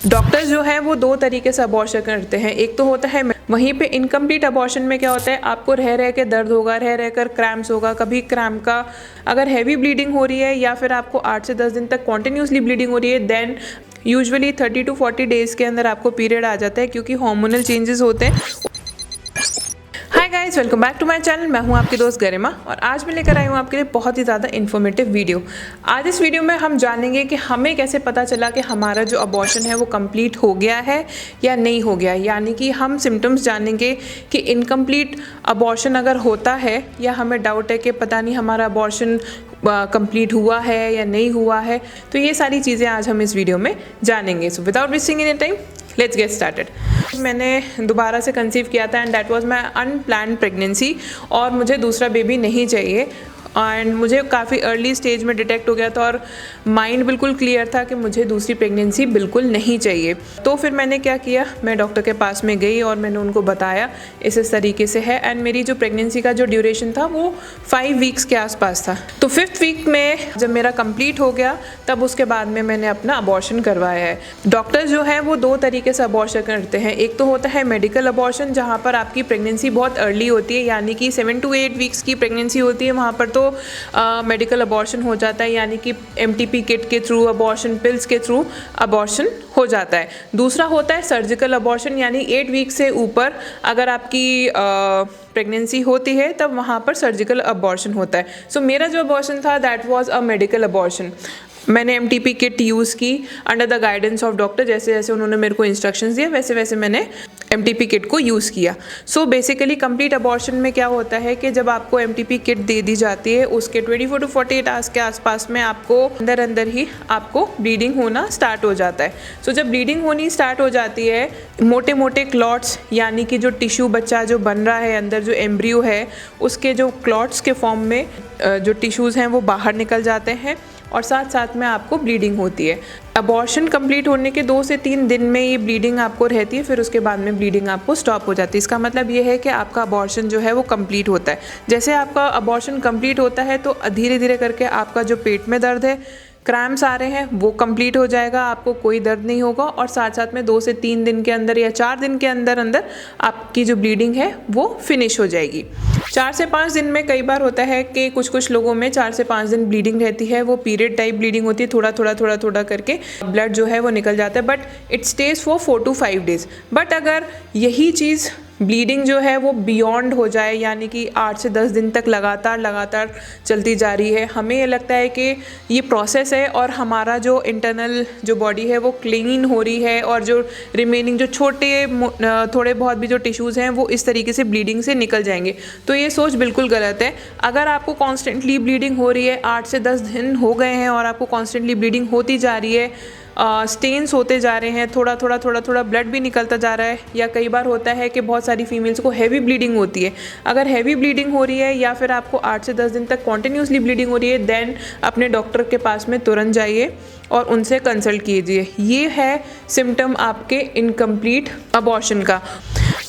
Doctors जो है वो दो तरीके से अबॉर्शन करते हैं। एक तो होता है वहीं पे इनकम्प्लीट अबॉर्शन में क्या होता है, आपको रह रह के दर्द होगा, रह रह कर क्रैम्प्स होगा, कभी क्रैम्प का अगर हैवी ब्लीडिंग हो रही है या फिर आपको 8 से 10 दिन तक कॉन्टिन्यूसली ब्लीडिंग हो रही है, देन यूजुअली 30 to 40 डेज़ के अंदर आपको पीरियड आ जाता है क्योंकि हार्मोनल चेंजेस होते हैं। Hi guys, welcome back to my channel. मैं हूं आपकी दोस्त गरिमा और आज मैं लेकर आई हूं आपके लिए बहुत ही ज़्यादा इन्फॉर्मेटिव वीडियो। आज इस वीडियो में हम जानेंगे कि हमें कैसे पता चला कि हमारा जो अबॉर्शन है वो कंप्लीट हो गया है या नहीं हो गया, यानी कि हम सिम्टम्स जानेंगे कि इनकम्प्लीट अबॉर्शन अगर होता है या हमें डाउट है कि पता नहीं हमारा अबॉर्शन कंप्लीट हुआ है या नहीं हुआ है। तो ये सारी चीज़ें आज हम इस वीडियो में जानेंगे। So without wasting any time let's get started. मैंने दोबारा से कंसीव किया था and that was my unplanned pregnancy और मुझे दूसरा बेबी नहीं चाहिए एंड मुझे काफ़ी अर्ली स्टेज में डिटेक्ट हो गया था और माइंड बिल्कुल क्लियर था कि मुझे दूसरी प्रेगनेंसी बिल्कुल नहीं चाहिए। तो फिर मैंने क्या किया, मैं डॉक्टर के पास में गई और मैंने उनको बताया इस तरीके से है एंड मेरी जो प्रेगनेंसी का जो ड्यूरेशन था वो 5 वीक्स के आसपास था। तो 5th वीक में जब मेरा कंप्लीट हो गया तब उसके बाद में मैंने अपना अबॉर्शन करवाया है। डॉक्टर जो है वो दो तरीके से अबॉर्शन करते हैं। एक तो होता है मेडिकल अबॉर्शन, जहाँ पर आपकी प्रेगनेंसी बहुत अर्ली होती है, यानी कि 7 to 8 वीक्स की प्रेगनेंसी होती है, वहाँ पर तो मेडिकल अबॉर्शन हो जाता है, यानी कि MTP किट के थ्रू, अबॉर्शन पिल्स के थ्रू अबॉर्शन हो जाता है। दूसरा होता है सर्जिकल अबॉर्शन, यानी 8 वीक से ऊपर अगर आपकी प्रेगनेंसी होती है तब वहाँ पर सर्जिकल अबॉर्शन होता है। सो मेरा जो अबॉर्शन था that was a medical abortion. मैंने MTP किट यूज़ की under the guidance of doctor. जैसे जैसे उन्होंने मेरे को इंस्ट्रक्शंस दिए वैसे वैसे मैंने MTP किट को यूज़ किया। सो बेसिकली कंप्लीट अबॉर्शन में क्या होता है कि जब आपको MTP किट दे दी जाती है उसके 24 to 48 आवर्स के आसपास में आपको अंदर ही आपको ब्लीडिंग होना स्टार्ट हो जाता है। सो जब ब्लीडिंग होनी स्टार्ट हो जाती है, मोटे मोटे क्लॉट्स, यानी कि जो टिश्यू बच्चा जो बन रहा है अंदर, जो एम्ब्रियो है उसके जो क्लॉट्स के फॉर्म में जो टिश्यूज़ हैं वो बाहर निकल जाते हैं और साथ साथ में आपको ब्लीडिंग होती है। अबॉर्शन कंप्लीट होने के 2 से 3 दिन में ये ब्लीडिंग आपको रहती है, फिर उसके बाद में ब्लीडिंग आपको स्टॉप हो जाती है। इसका मतलब ये है कि आपका अबॉर्शन जो है वो कंप्लीट होता है। जैसे आपका अबॉर्शन कंप्लीट होता है तो धीरे धीरे करके आपका जो पेट में दर्द है, क्रैम्प्स आ रहे हैं, वो कंप्लीट हो जाएगा, आपको कोई दर्द नहीं होगा और साथ साथ में 2 से 3 दिन के अंदर या 4 दिन के अंदर अंदर आपकी जो ब्लीडिंग है वो फिनिश हो जाएगी। 4 से 5 दिन में कई बार होता है कि कुछ लोगों में 4 से 5 दिन ब्लीडिंग रहती है, वो पीरियड टाइप ब्लीडिंग होती है, थोड़ा करके ब्लड जो है वो निकल जाता है, but it stage for 4 to 5 days. But अगर यही चीज़ ब्लीडिंग जो है वो बियॉन्ड हो जाए, यानी कि 8 से 10 दिन तक लगातार चलती जा रही है, हमें ये लगता है कि ये प्रोसेस है और हमारा जो इंटरनल जो बॉडी है वो क्लीन हो रही है और जो रिमेनिंग जो थोड़े बहुत भी जो टिश्यूज़ हैं वो इस तरीके से ब्लीडिंग से निकल जाएंगे, तो ये सोच बिल्कुल गलत है। अगर आपको कॉन्स्टेंटली ब्लीडिंग हो रही है, 8 से 10 दिन हो गए हैं और आपको कॉन्स्टेंटली ब्लीडिंग होती जा रही है, स्टेन्स होते जा रहे हैं, थोड़ा ब्लड भी निकलता जा रहा है, या कई बार होता है कि बहुत सारी फीमेल्स को हैवी ब्लीडिंग होती है। अगर हैवी ब्लीडिंग हो रही है या फिर आपको 8 से 10 दिन तक कॉन्टिन्यूसली ब्लीडिंग हो रही है, देन अपने डॉक्टर के पास में तुरंत जाइए और उनसे कंसल्ट कीजिए। ये है सिम्टम आपके इनकम्प्लीट अबॉर्शन का।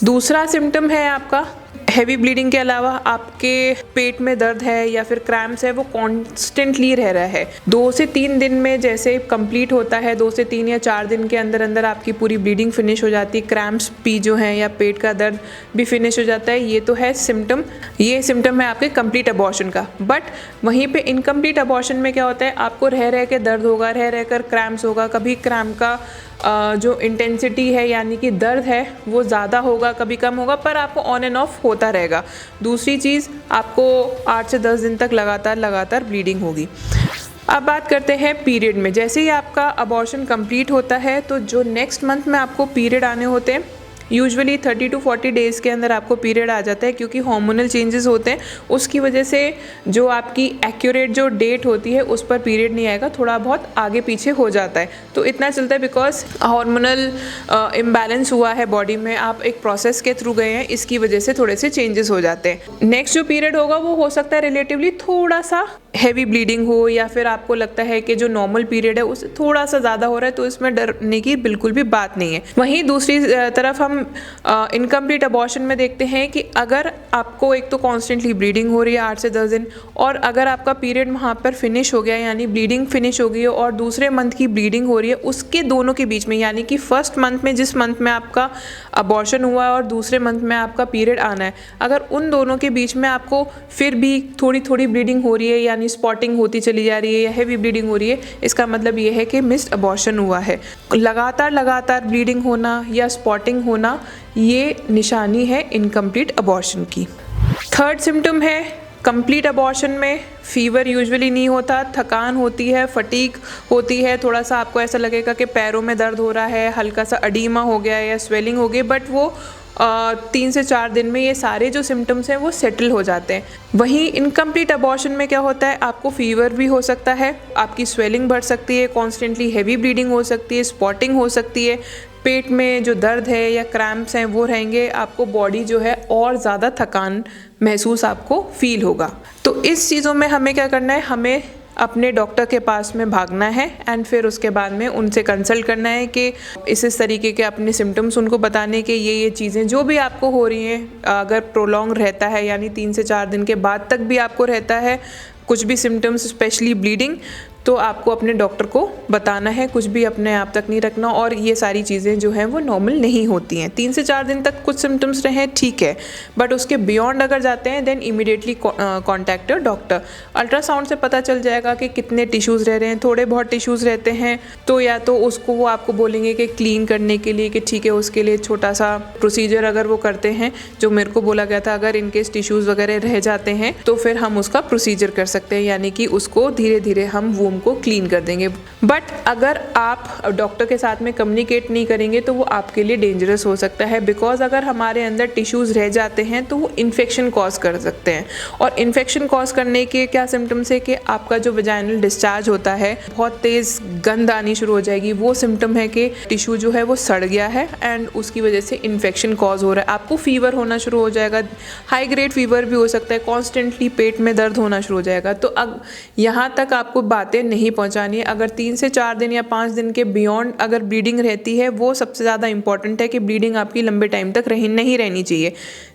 दूसरा सिम्टम है आपका हैवी ब्लीडिंग के अलावा आपके पेट में दर्द है या फिर क्रैम्प्स है, वो कॉन्स्टेंटली रह रहा है। 2 से 3 दिन में जैसे कंप्लीट होता है, 2 से 3 या 4 दिन के अंदर अंदर आपकी पूरी ब्लीडिंग फिनिश हो जाती है, क्रैम्प्स भी जो हैं या पेट का दर्द भी फिनिश हो जाता है। ये तो है सिम्टम, ये सिम्टम है आपके कंप्लीट अबॉर्शन का। बट वहीं पे इनकम्प्लीट अबॉर्शन में क्या होता है, आपको रह रह के दर्द होगा, रह रह कर क्रैम्प्स होगा, कभी क्रैम्प का जो इंटेंसिटी है यानी कि दर्द है वो ज़्यादा होगा, कभी कम होगा, पर आपको ऑन एंड ऑफ होता रहेगा। दूसरी चीज़, आपको 8 से 10 दिन तक लगातार ब्लीडिंग होगी। अब बात करते हैं पीरियड में। जैसे ही आपका अबॉर्शन कंप्लीट होता है तो जो नेक्स्ट मंथ में आपको पीरियड आने होते हैं, यूजुअली 30 to 40 डेज़ के अंदर आपको पीरियड आ जाता है, क्योंकि हार्मोनल चेंजेस होते हैं, उसकी वजह से जो आपकी एक्यूरेट जो डेट होती है उस पर पीरियड नहीं आएगा, थोड़ा बहुत आगे पीछे हो जाता है। तो इतना चलता है बिकॉज हार्मोनल इम्बैलेंस हुआ है बॉडी में, आप एक प्रोसेस के थ्रू गए हैं, इसकी वजह से थोड़े से चेंजेस हो जाते हैं। नेक्स्ट जो पीरियड होगा वो हो सकता है रिलेटिवली थोड़ा सा हैवी ब्लीडिंग हो या फिर आपको लगता है कि जो नॉर्मल पीरियड है उससे थोड़ा सा ज़्यादा हो रहा है, तो इसमें डरने की बिल्कुल भी बात नहीं है। वहीं दूसरी तरफ हम इनकम्प्लीट अबॉर्शन में देखते हैं कि अगर आपको एक तो कॉन्स्टेंटली ब्लीडिंग हो रही है 8 से 10 दिन, और अगर आपका पीरियड वहाँ पर फिनिश हो गया यानी ब्लीडिंग फिनिश हो गई है और दूसरे मंथ की ब्लीडिंग हो रही है, उसके दोनों के बीच में यानी कि फर्स्ट मंथ में जिस मंथ में आपका अबॉर्शन हुआ है और दूसरे मंथ में आपका पीरियड आना है, अगर उन दोनों के बीच में आपको फिर भी थोड़ी थोड़ी ब्लीडिंग हो रही है यानी स्पॉटिंग होती चली जा रही है या हैवी ब्लीडिंग हो रही है, इसका मतलब ये है कि मिस्ड अबॉर्शन हुआ है। लगातार ब्लीडिंग होना या स्पॉटिंग होना ये निशानी है इनकम्प्लीट अबॉर्शन की। थर्ड सिम्टम है कंप्लीट अबॉर्शन में फीवर यूजुअली नहीं होता, थकान होती है, फटीग होती है, थोड़ा सा आपको ऐसा लगेगा कि पैरों में दर्द हो रहा है, हल्का सा अडीमा हो गया है या स्वेलिंग हो गई, बट वो 3 से 4 दिन में ये सारे जो सिम्टम्स हैं वो सेटल हो जाते हैं। वहीं इनकम्प्लीट अबॉर्शन में क्या होता है, आपको फीवर भी हो सकता है, आपकी स्वेलिंग बढ़ सकती है, कॉन्स्टेंटली हैवी ब्लीडिंग हो सकती है, स्पॉटिंग हो सकती है, पेट में जो दर्द है या क्रैम्प्स हैं वो रहेंगे, आपको बॉडी जो है और ज़्यादा थकान महसूस आपको फील होगा। तो इस चीज़ों में हमें क्या करना है, हमें अपने डॉक्टर के पास में भागना है एंड फिर उसके बाद में उनसे कंसल्ट करना है कि इस तरीके के अपने सिम्टम्स उनको बताने के ये चीज़ें जो भी आपको हो रही हैं, अगर प्रोलॉन्ग रहता है यानी 3 से 4 दिन के बाद तक भी आपको रहता है कुछ भी सिम्टम्स स्पेशली ब्लीडिंग, तो आपको अपने डॉक्टर को बताना है, कुछ भी अपने आप तक नहीं रखना। और ये सारी चीज़ें जो हैं वो नॉर्मल नहीं होती हैं। 3 से 4 दिन तक कुछ सिम्टम्स रहें ठीक है, बट उसके बियॉन्ड अगर जाते हैं then immediately contact your doctor. Ultrasound से पता चल जाएगा कि कितने टिश्यूज़ रह रहे हैं। थोड़े बहुत टिश्यूज़ रहते हैं तो या तो उसको वो आपको बोलेंगे कि क्लीन करने के लिए कि ठीक है, उसके लिए छोटा सा प्रोसीजर अगर वो करते हैं जो मेरे को बोला गया था, अगर इनकेस टिश्यूज़ वगैरह रह जाते हैं तो फिर हम उसका प्रोसीजर कर सकते हैं, यानी कि उसको धीरे धीरे हम वूम को क्लीन कर देंगे। बट अगर आप डॉक्टर के साथ में कम्युनिकेट नहीं करेंगे तो वो आपके लिए डेंजरस हो सकता है, बिकॉज अगर हमारे अंदर टिश्यूज़ रह जाते हैं तो वो इन्फेक्शन कॉज कर सकते हैं। और इन्फेक्शन कॉज करने के क्या सिम्टम्स है कि आपका जो वजाइनल डिस्चार्ज होता है बहुत तेज़ गंध आनी शुरू हो जाएगी। वो सिम्टम है कि टिश्यू जो है वो सड़ गया है एंड उसकी वजह से इन्फेक्शन कॉज हो रहा है। आपको फीवर होना शुरू हो जाएगा, हाई ग्रेड फीवर भी हो सकता है, कॉन्स्टेंटली पेट में दर्द होना शुरू हो जाएगा। तो अब यहाँ तक आपको बातें नहीं पहुँचानी है। अगर 3 से 4 दिन या 5 दिन के बियॉन्ड अगर ब्लीडिंग रहती है, वो सबसे ज़्यादा इंपॉर्टेंट है कि ब्लीडिंग आपकी लंबे टाइम तक नहीं रहनी चाहिए।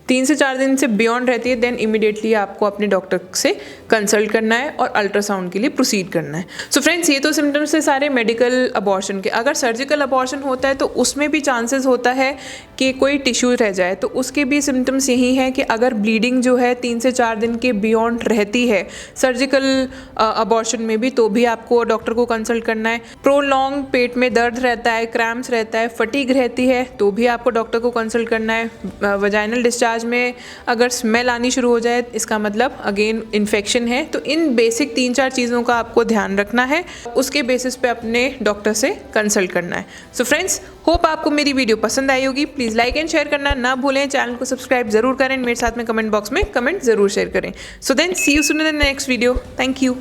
3 से 4 दिन से बियॉन्ड रहती है देन इमीडिएटली आपको अपने डॉक्टर से कंसल्ट करना है और अल्ट्रासाउंड के लिए प्रोसीड करना है। सो फ्रेंड्स, ये तो सिम्टम्स है सारे मेडिकल अबॉर्शन के। अगर सर्जिकल अबॉर्शन होता है तो उसमें भी चांसेस होता है कि कोई टिश्यू रह जाए, तो उसके भी सिम्टम्स यही हैं कि अगर ब्लीडिंग जो है 3 से 4 दिन के बियॉन्ड रहती है सर्जिकल अबॉर्शन में भी, तो भी आपको डॉक्टर को कंसल्ट करना है। प्रोलॉन्ग पेट में दर्द रहता है, क्रैम्प्स रहता है, फटीग रहती है, तो भी आपको डॉक्टर को कंसल्ट करना है। वजाइनल डिस्चार्ज में अगर स्मेल आनी शुरू हो जाए, इसका मतलब अगेन इन्फेक्शन है। तो इन बेसिक 3-4 चीज़ों का आपको ध्यान रखना है, उसके बेसिस पे अपने डॉक्टर से कंसल्ट करना है। सो फ्रेंड्स, होप आपको मेरी वीडियो पसंद आई होगी। प्लीज़ लाइक एंड शेयर करना ना भूलें, चैनल को सब्सक्राइब जरूर करें, मेरे साथ में कमेंट बॉक्स में कमेंट जरूर शेयर करें। So then see you soon in the next video. Thank you.